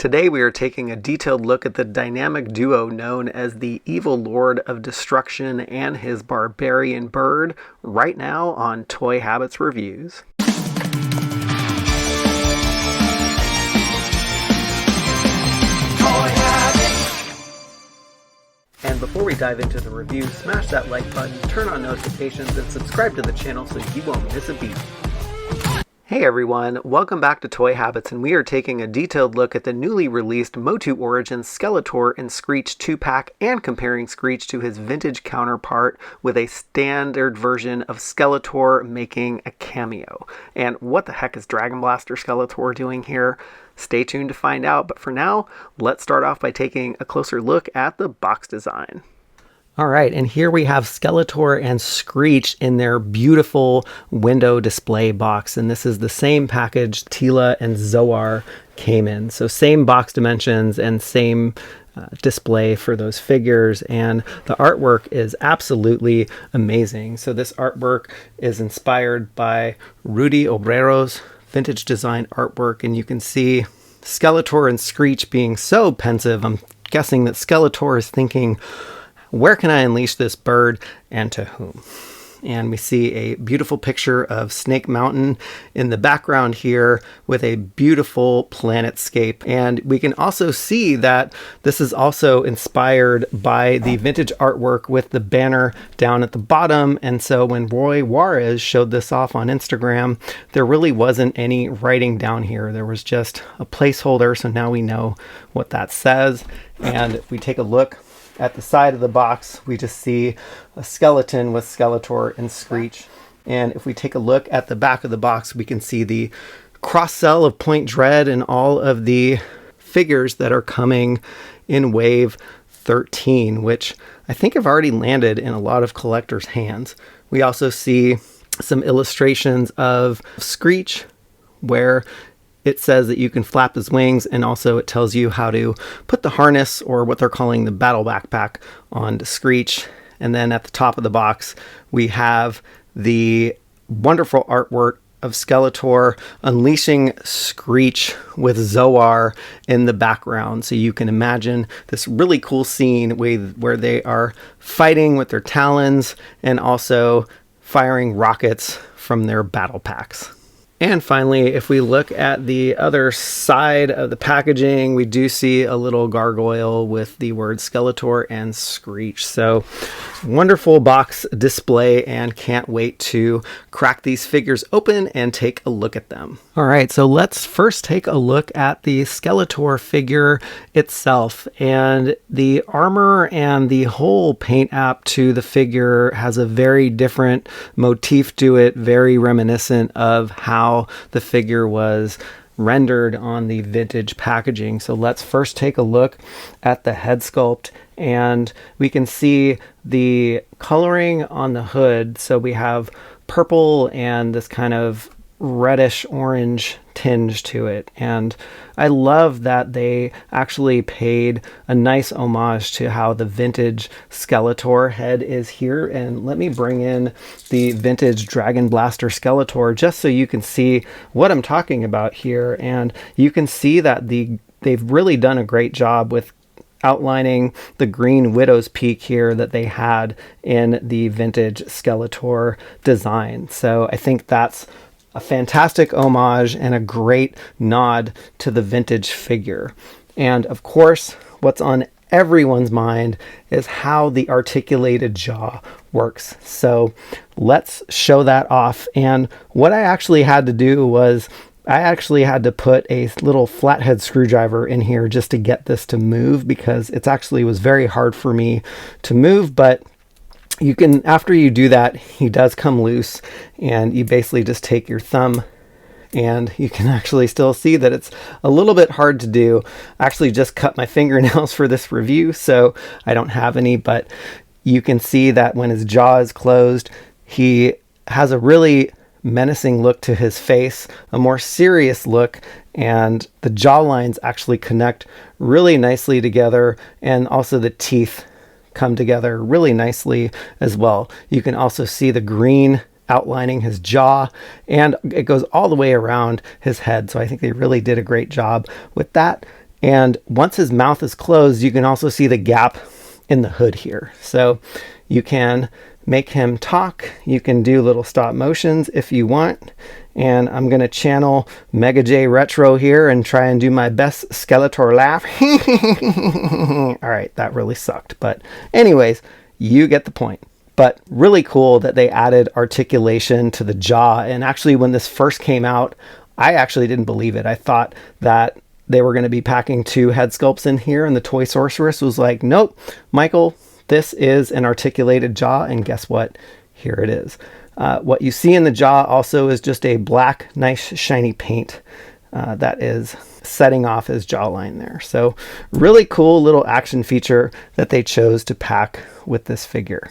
Today we are taking a detailed look at the dynamic duo known as the Evil Lord of Destruction and his Barbarian Bird, right now on Toy Habits Reviews. And before we dive into the review, smash that like button, turn on notifications, and subscribe to the channel so you won't miss a beat. Hey everyone, welcome back to Toy Habits, and we are taking a detailed look at the newly released MOTU Origins Skeletor and Screech 2-pack and comparing Screech to his vintage counterpart with a standard version of Skeletor making a cameo. And what the heck is Dragon Blaster Skeletor doing here? Stay tuned to find out, but for now, let's start off by taking a closer look at the box design. All right, and here we have Skeletor and Screech in their beautiful window display box, and this is the same package Teela and Zoar came in. So same box dimensions and same display for those figures, and the artwork is absolutely amazing. So this artwork is inspired by Rudy Obrero's vintage design artwork, and you can see Skeletor and Screech being so pensive. I'm guessing that Skeletor is thinking, where can I unleash this bird and to whom? And we see a beautiful picture of Snake Mountain in the background here with a beautiful planetscape. And we can also see that this is also inspired by the vintage artwork with the banner down at the bottom. And so when Roy Juarez showed this off on Instagram, there really wasn't any writing down here. There was just a placeholder. So now we know what that says. And if we take a look at the side of the box, we just see a skeleton with Skeletor and Screech. And if we take a look at the back of the box, we can see the cross-sell of Point Dread and all of the figures that are coming in Wave 13, which I think have already landed in a lot of collectors' hands. We also see some illustrations of Screech, where it says that you can flap his wings, and also it tells you how to put the harness, or what they're calling the battle backpack, on Screech. And then at the top of the box, we have the wonderful artwork of Skeletor unleashing Screech with Zoar in the background. So you can imagine this really cool scene where they are fighting with their talons and also firing rockets from their battle packs. And finally, if we look at the other side of the packaging, we do see a little gargoyle with the word Skeletor and Screech. So wonderful box display, and can't wait to crack these figures open and take a look at them. All right, so let's first take a look at the Skeletor figure itself. And the armor and the whole paint app to the figure has a very different motif to it, very reminiscent of how the figure was rendered on the vintage packaging. So let's first take a look at the head sculpt, and we can see the coloring on the hood. So we have purple and this kind of reddish orange tinge to it, and I love that they actually paid a nice homage to how the vintage Skeletor head is here. And let me bring in the vintage Dragon Blaster Skeletor just so you can see what I'm talking about here. And you can see that they've really done a great job with outlining the green widow's peak here that they had in the vintage Skeletor design. So I think that's a fantastic homage and a great nod to the vintage figure. And of course, what's on everyone's mind is how the articulated jaw works. So let's show that off. And what I actually had to do was I actually had to put a little flathead screwdriver in here just to get this to move, because it actually was very hard for me to move. But you can, after you do that, he does come loose, and you basically just take your thumb, and you can actually still see that it's a little bit hard to do. I actually just cut my fingernails for this review, so I don't have any, but you can see that when his jaw is closed, he has a really menacing look to his face, a more serious look, and the jaw lines actually connect really nicely together, and also the teeth come together really nicely as well. You can also see the green outlining his jaw, and it goes all the way around his head. So I think they really did a great job with that. And once his mouth is closed, you can also see the gap in the hood here. So you can make him talk. You can do little stop motions if you want. And I'm going to channel Mega J Retro here and try and do my best Skeletor laugh. All right, that really sucked. But anyways, you get the point. But really cool that they added articulation to the jaw. And actually, when this first came out, I actually didn't believe it. I thought that they were going to be packing 2 head sculpts in here, and the Toy Sorceress was like, nope, Michael, this is an articulated jaw, and guess what? Here it is. What you see in the jaw also is just a black, nice, shiny paint that is setting off his jawline there. So really cool little action feature that they chose to pack with this figure.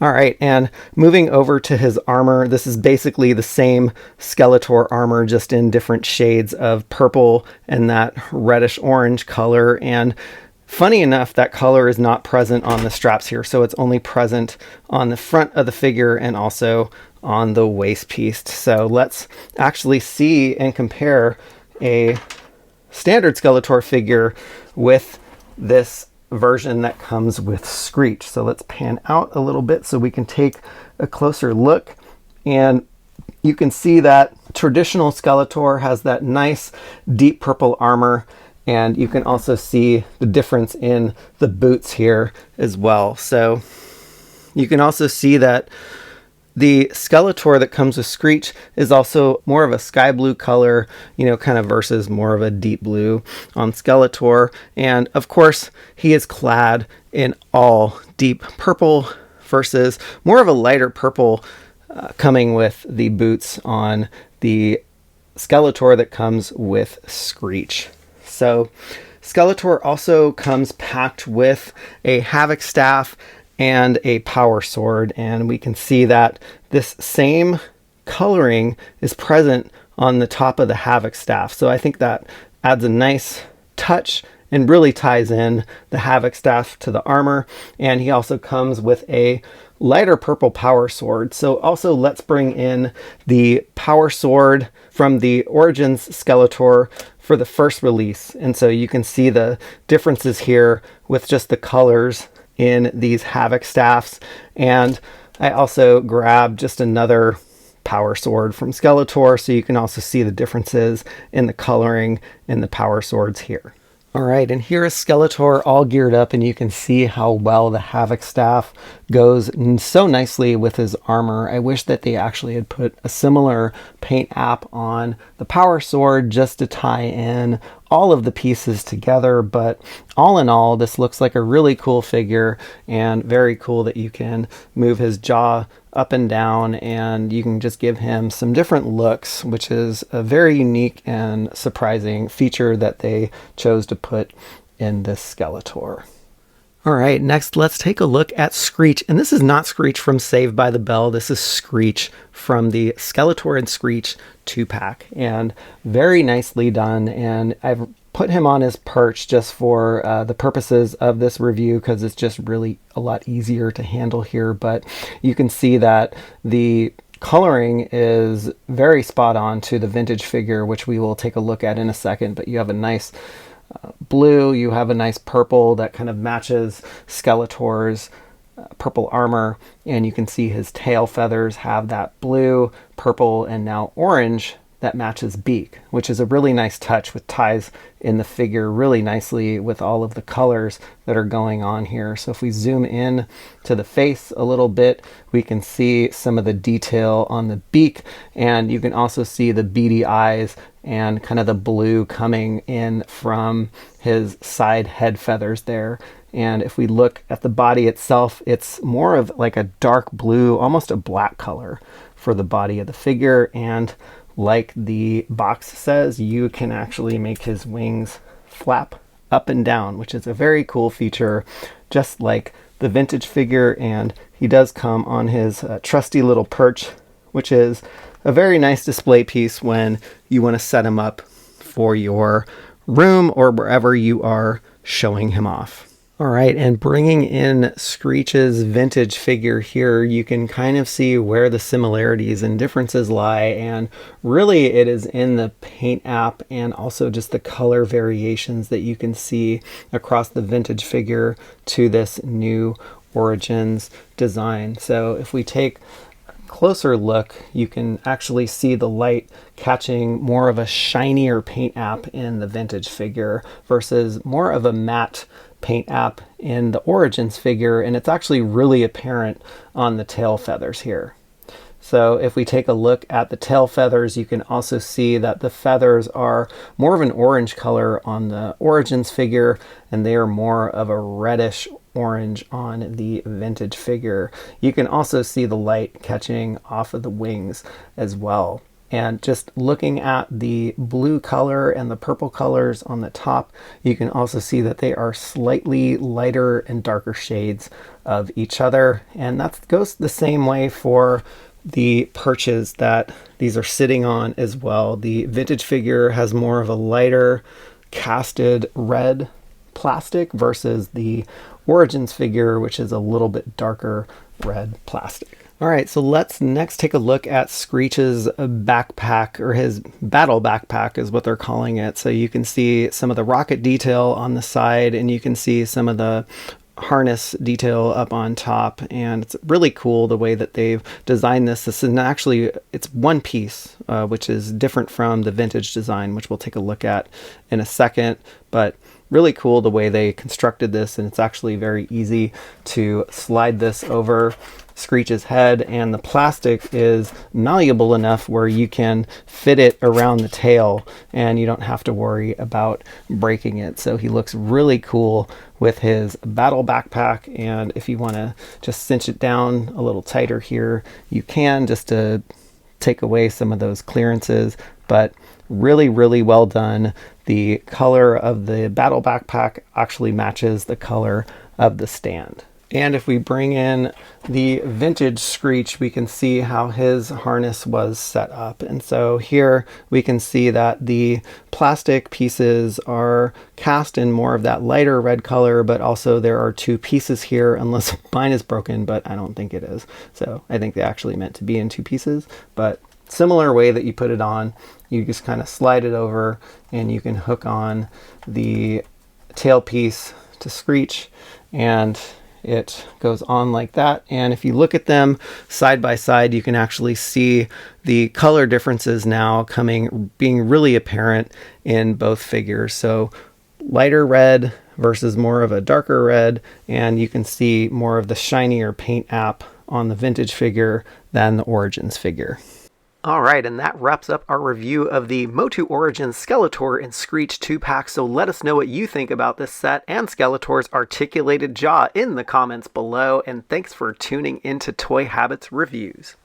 All right, and moving over to his armor, this is basically the same Skeletor armor, just in different shades of purple and that reddish orange color. And funny enough, that color is not present on the straps here, so it's only present on the front of the figure and also on the waist piece. So let's actually see and compare a standard Skeletor figure with this version that comes with Screech. So let's pan out a little bit so we can take a closer look, and you can see that traditional Skeletor has that nice deep purple armor, and you can also see the difference in the boots here as well. So you can also see that the Skeletor that comes with Screech is also more of a sky blue color, you know, kind of versus more of a deep blue on Skeletor. And of course, he is clad in all deep purple versus more of a lighter purple coming with the boots on the Skeletor that comes with Screech. So Skeletor also comes packed with a Havoc staff and a power sword, and we can see that this same coloring is present on the top of the Havoc staff. So I think that adds a nice touch and really ties in the Havoc staff to the armor. And he also comes with a lighter purple power sword. So also let's bring in the power sword from the Origins Skeletor for the first release. And so you can see the differences here with just the colors in these Havoc staffs. And I also grabbed just another power sword from Skeletor, so you can also see the differences in the coloring in the power swords here. All right, and here is Skeletor all geared up, and you can see how well the Havoc staff goes so nicely with his armor. I wish that they actually had put a similar paint app on the power sword just to tie in all of the pieces together, but all in all, this looks like a really cool figure, and very cool that you can move his jaw up and down, and you can just give him some different looks, which is a very unique and surprising feature that they chose to put in this Skeletor. All right, next let's take a look at Screech. And this is not Screech from Saved by the Bell. This is Screech from the Skeletor and Screech 2-pack. And very nicely done. And I've put him on his perch just for the purposes of this review, because it's just really a lot easier to handle here. But you can see that the coloring is very spot on to the vintage figure, which we will take a look at in a second. But you have a nice blue, you have a nice purple that kind of matches Skeletor's purple armor, and you can see his tail feathers have that blue, purple, and now orange that matches beak, which is a really nice touch, with ties in the figure really nicely with all of the colors that are going on here. So if we zoom in to the face a little bit, we can see some of the detail on the beak, and you can also see the beady eyes and kind of the blue coming in from his side head feathers there. And if we look at the body itself, it's more of like a dark blue, almost a black color for the body of the figure. And like the box says, you can actually make his wings flap up and down, which is a very cool feature, just like the vintage figure. And he does come on his trusty little perch, which is a very nice display piece when you want to set him up for your room or wherever you are showing him off. All right, and bringing in Screech's vintage figure here, you can kind of see where the similarities and differences lie, and really it is in the paint app and also just the color variations that you can see across the vintage figure to this new Origins design. So if we take closer look, you can actually see the light catching more of a shinier paint app in the vintage figure versus more of a matte paint app in the Origins figure, and it's actually really apparent on the tail feathers here. So if we take a look at the tail feathers, you can also see that the feathers are more of an orange color on the Origins figure, and they are more of a reddish orange on the vintage figure. You can also see the light catching off of the wings as well. And just looking at the blue color and the purple colors on the top, you can also see that they are slightly lighter and darker shades of each other. And that goes the same way for the perches that these are sitting on as well. The vintage figure has more of a lighter casted red plastic versus the Origins figure, which is a little bit darker red plastic. All right, so let's next take a look at Screech's backpack, or his battle backpack is what they're calling it. So you can see some of the rocket detail on the side, and you can see some of the harness detail up on top, and it's really cool the way that they've designed this. This is actually, it's one piece, which is different from the vintage design, which we'll take a look at in a second, but really cool the way they constructed this, and it's actually very easy to slide this over Screech's head, and the plastic is malleable enough where you can fit it around the tail and you don't have to worry about breaking it. So he looks really cool with his battle backpack, and if you want to just cinch it down a little tighter here, you can, just to take away some of those clearances. But really, really well done. The color of the battle backpack actually matches the color of the stand. And if we bring in the vintage Screech, we can see how his harness was set up. And so here we can see that the plastic pieces are cast in more of that lighter red color, but also there are two pieces here, unless mine is broken, but I don't think it is. So I think they actually meant to be in two pieces, but similar way that you put it on, you just kind of slide it over and you can hook on the tail piece to Screech, and it goes on like that. And if you look at them side by side, you can actually see the color differences now being really apparent in both figures. So lighter red versus more of a darker red, and you can see more of the shinier paint app on the vintage figure than the Origins figure. All right, and that wraps up our review of the MOTU Origins Skeletor and Screech 2-pack, so let us know what you think about this set and Skeletor's articulated jaw in the comments below, and thanks for tuning into Toy Habits Reviews.